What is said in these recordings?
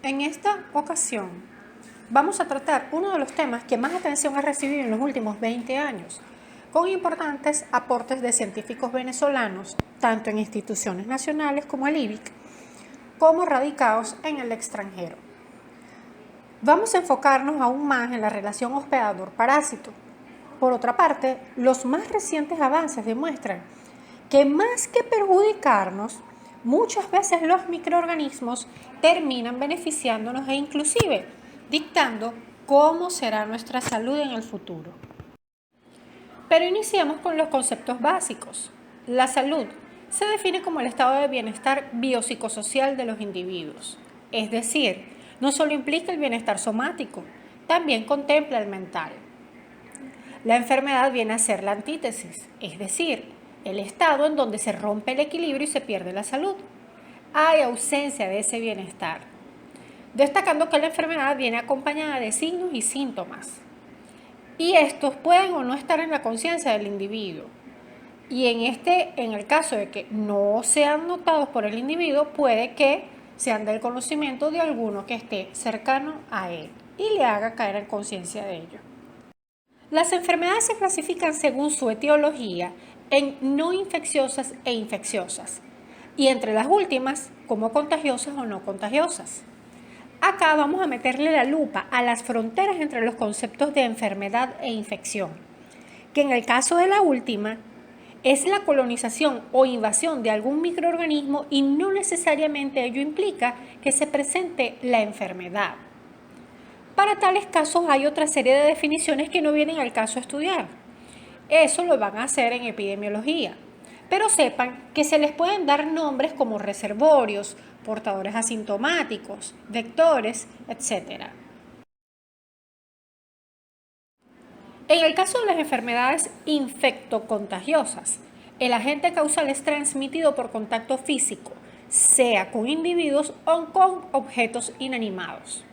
En esta ocasión vamos a tratar uno de los temas que más atención ha recibido en los últimos 20 años, con importantes aportes de científicos venezolanos, tanto en instituciones nacionales como el IBIC, como radicados en el extranjero. Vamos a enfocarnos aún más en la relación hospedador-parásito. Por otra parte, los más recientes avances demuestran que más que perjudicarnos, muchas veces los microorganismos terminan beneficiándonos e inclusive dictando cómo será nuestra salud en el futuro. Pero iniciamos con los conceptos básicos. La salud se define como el estado de bienestar biopsicosocial de los individuos. Es decir, no solo implica el bienestar somático, también contempla el mental. La enfermedad viene a ser la antítesis, es decir, el estado en donde se rompe el equilibrio y se pierde la salud. Hay ausencia de ese bienestar, destacando que la enfermedad viene acompañada de signos y síntomas. Y estos pueden o no estar en la conciencia del individuo. Y en el caso de que no sean notados por el individuo, puede que sean del conocimiento de alguno que esté cercano a él y le haga caer en conciencia de ello. Las enfermedades se clasifican según su etiología en no infecciosas e infecciosas, y entre las últimas, como contagiosas o no contagiosas. Acá vamos a meterle la lupa a las fronteras entre los conceptos de enfermedad e infección, que en el caso de la última es la colonización o invasión de algún microorganismo y no necesariamente ello implica que se presente la enfermedad. Para tales casos hay otra serie de definiciones que no vienen al caso a estudiar. Eso lo van a hacer en epidemiología. Pero sepan que se les pueden dar nombres como reservorios, portadores asintomáticos, vectores, etc. En el caso de las enfermedades infectocontagiosas, el agente causal es transmitido por contacto físico, sea con individuos o con objetos inanimados.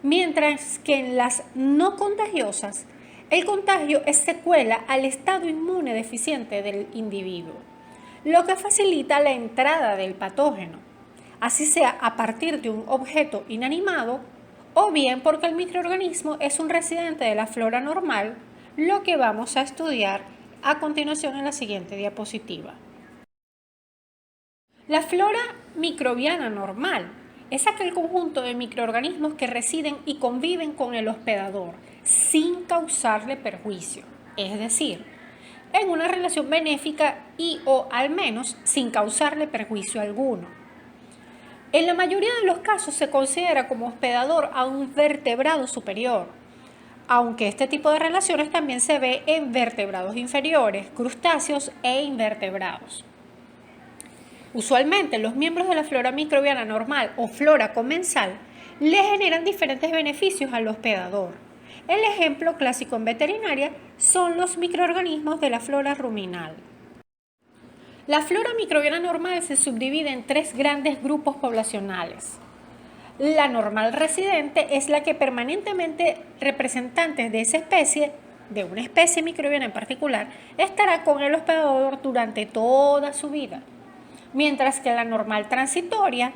Mientras que en las no contagiosas, el contagio es secuela al estado inmune deficiente del individuo, lo que facilita la entrada del patógeno, así sea a partir de un objeto inanimado o bien porque el microorganismo es un residente de la flora normal, lo que vamos a estudiar a continuación en la siguiente diapositiva. La flora microbiana normal es aquel conjunto de microorganismos que residen y conviven con el hospedador sin causarle perjuicio, es decir, en una relación benéfica y o al menos sin causarle perjuicio alguno. En la mayoría de los casos se considera como hospedador a un vertebrado superior, aunque este tipo de relaciones también se ve en vertebrados inferiores, crustáceos e invertebrados. Usualmente los miembros de la flora microbiana normal o flora comensal le generan diferentes beneficios al hospedador. El ejemplo clásico en veterinaria son los microorganismos de la flora ruminal. La flora microbiana normal se subdivide en tres grandes grupos poblacionales. La normal residente es la que permanentemente representantes de esa especie, de una especie microbiana en particular, estará con el hospedador durante toda su vida, mientras que la normal transitoria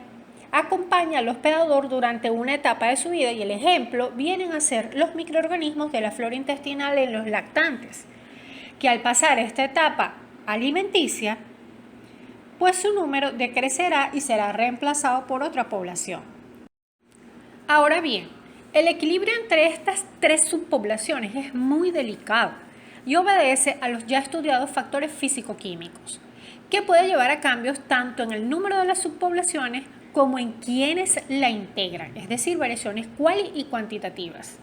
acompaña al hospedador durante una etapa de su vida y el ejemplo vienen a ser los microorganismos de la flora intestinal en los lactantes, que al pasar esta etapa alimenticia, pues su número decrecerá y será reemplazado por otra población. Ahora bien, el equilibrio entre estas tres subpoblaciones es muy delicado y obedece a los ya estudiados factores físico-químicos, que puede llevar a cambios tanto en el número de las subpoblaciones como en quienes la integran, es decir, variaciones cuali y cuantitativas.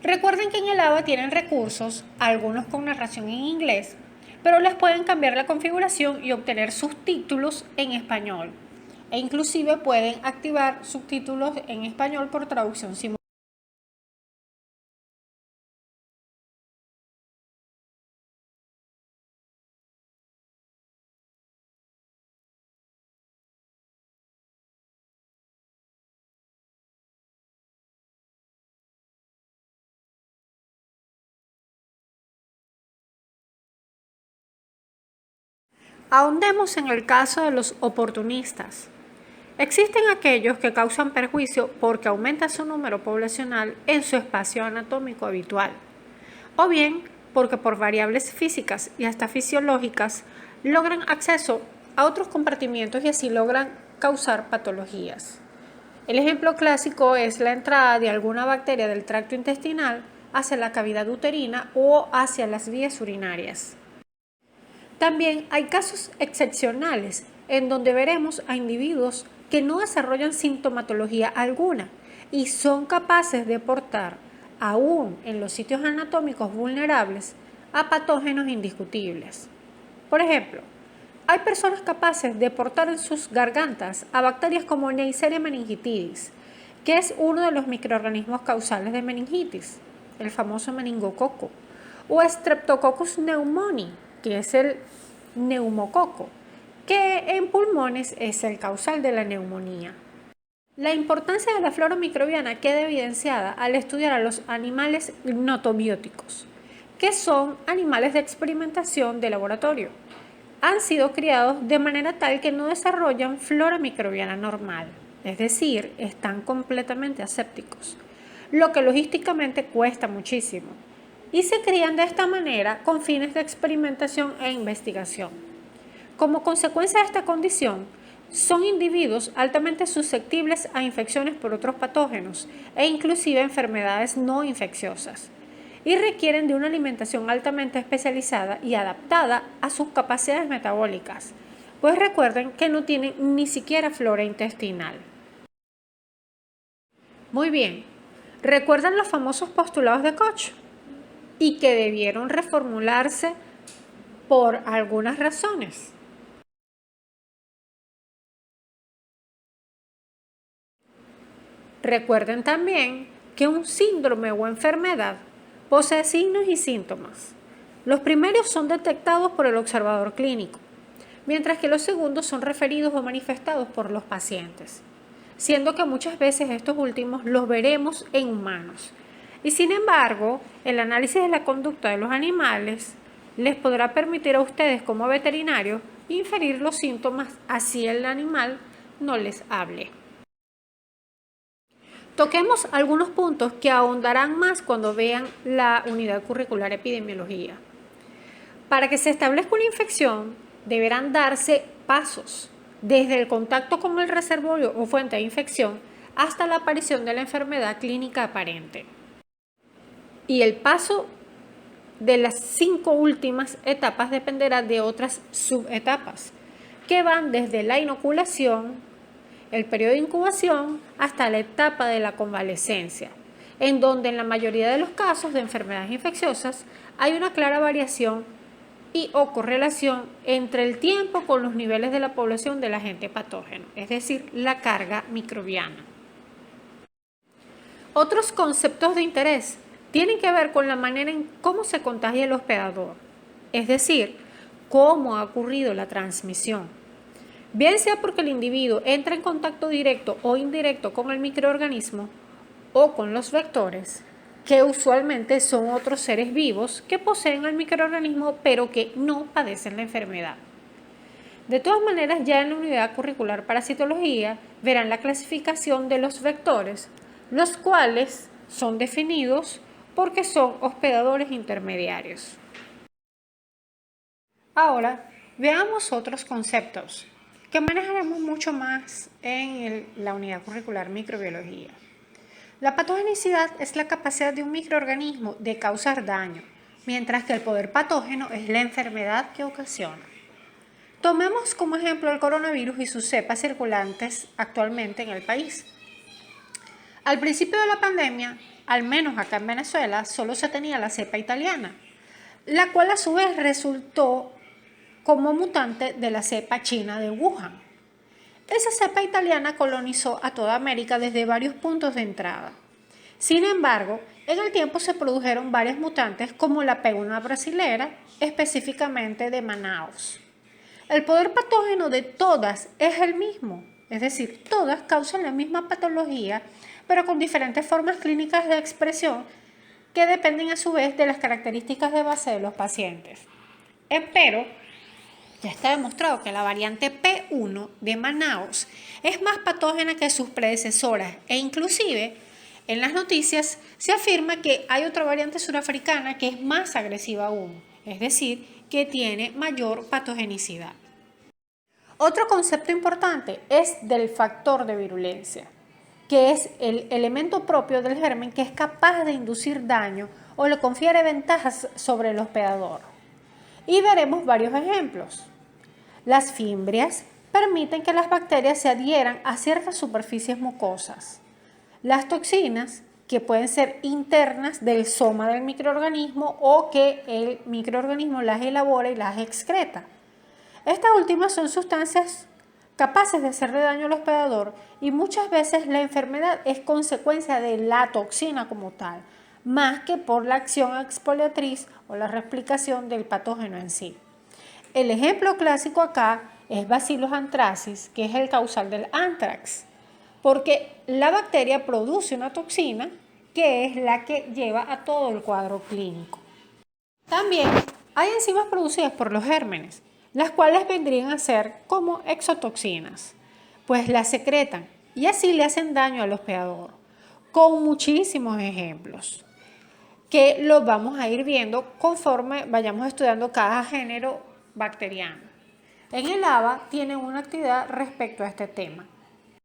Recuerden que en el ABA tienen recursos, algunos con narración en inglés, pero les pueden cambiar la configuración y obtener subtítulos en español. E inclusive pueden activar subtítulos en español por traducción simultánea. Ahondemos en el caso de los oportunistas. Existen aquellos que causan perjuicio porque aumenta su número poblacional en su espacio anatómico habitual, o bien porque por variables físicas y hasta fisiológicas logran acceso a otros compartimientos y así logran causar patologías. El ejemplo clásico es la entrada de alguna bacteria del tracto intestinal hacia la cavidad uterina o hacia las vías urinarias. También hay casos excepcionales en donde veremos a individuos que no desarrollan sintomatología alguna y son capaces de portar, aún en los sitios anatómicos vulnerables, a patógenos indiscutibles. Por ejemplo, hay personas capaces de portar en sus gargantas a bacterias como Neisseria meningitidis, que es uno de los microorganismos causales de meningitis, el famoso meningococo, o Streptococcus pneumoniae, que es el neumococo, que en pulmones es el causal de la neumonía. La importancia de la flora microbiana queda evidenciada al estudiar a los animales gnotobióticos, que son animales de experimentación de laboratorio. Han sido criados de manera tal que no desarrollan flora microbiana normal, es decir, están completamente asépticos, lo que logísticamente cuesta muchísimo, y se crían de esta manera con fines de experimentación e investigación. Como consecuencia de esta condición, son individuos altamente susceptibles a infecciones por otros patógenos e inclusive enfermedades no infecciosas, y requieren de una alimentación altamente especializada y adaptada a sus capacidades metabólicas, pues recuerden que no tienen ni siquiera flora intestinal. Muy bien, ¿recuerdan los famosos postulados de Koch? Y que debieron reformularse por algunas razones. Recuerden también que un síndrome o enfermedad posee signos y síntomas. Los primeros son detectados por el observador clínico, mientras que los segundos son referidos o manifestados por los pacientes, siendo que muchas veces estos últimos los veremos en humanos. Y sin embargo, el análisis de la conducta de los animales les podrá permitir a ustedes como veterinarios inferir los síntomas así el animal no les hable. Toquemos algunos puntos que ahondarán más cuando vean la unidad curricular epidemiología. Para que se establezca una infección, deberán darse pasos, desde el contacto con el reservorio o fuente de infección hasta la aparición de la enfermedad clínica aparente. Y el paso de las 5 últimas etapas dependerá de otras subetapas, que van desde la inoculación, el periodo de incubación, hasta la etapa de la convalecencia, en donde en la mayoría de los casos de enfermedades infecciosas hay una clara variación y o correlación entre el tiempo con los niveles de la población del agente patógeno, es decir, la carga microbiana. Otros conceptos de interés tienen que ver con la manera en cómo se contagia el hospedador, es decir, cómo ha ocurrido la transmisión. Bien sea porque el individuo entra en contacto directo o indirecto con el microorganismo o con los vectores, que usualmente son otros seres vivos que poseen el microorganismo pero que no padecen la enfermedad. De todas maneras, ya en la unidad curricular parasitología verán la clasificación de los vectores, los cuales son definidos porque son hospedadores intermediarios. Ahora, veamos otros conceptos que manejaremos mucho más en la unidad curricular microbiología. La patogenicidad es la capacidad de un microorganismo de causar daño, mientras que el poder patógeno es la enfermedad que ocasiona. Tomemos como ejemplo el coronavirus y sus cepas circulantes actualmente en el país. Al principio de la pandemia, al menos acá en Venezuela, solo se tenía la cepa italiana, la cual a su vez resultó como mutante de la cepa china de Wuhan. Esa cepa italiana colonizó a toda América desde varios puntos de entrada. Sin embargo, en el tiempo se produjeron varias mutantes como la P1 brasilera, específicamente de Manaus. El poder patógeno de todas es el mismo, es decir, todas causan la misma patología, pero con diferentes formas clínicas de expresión que dependen a su vez de las características de base de los pacientes. Empero, Ya está demostrado que la variante P1 de Manaos es más patógena que sus predecesoras e inclusive en las noticias se afirma que hay otra variante surafricana que es más agresiva aún, es decir, que tiene mayor patogenicidad. Otro concepto importante es del factor de virulencia, que es el elemento propio del germen que es capaz de inducir daño o le confiere ventajas sobre el hospedador. Y veremos varios ejemplos. Las fimbrias permiten que las bacterias se adhieran a ciertas superficies mucosas. Las toxinas, que pueden ser internas del soma del microorganismo o que el microorganismo las elabora y las excreta. Estas últimas son sustancias capaces de hacerle daño al hospedador y muchas veces la enfermedad es consecuencia de la toxina como tal, más que por la acción exfoliatriz o la replicación del patógeno en sí. El ejemplo clásico acá es Bacillus anthracis, que es el causal del anthrax, porque la bacteria produce una toxina que es la que lleva a todo el cuadro clínico. También hay enzimas producidas por los gérmenes, las cuales vendrían a ser como exotoxinas, pues las secretan y así le hacen daño al hospedador, con muchísimos ejemplos que los vamos a ir viendo conforme vayamos estudiando cada género bacteriano. En el ABA tienen una actividad respecto a este tema.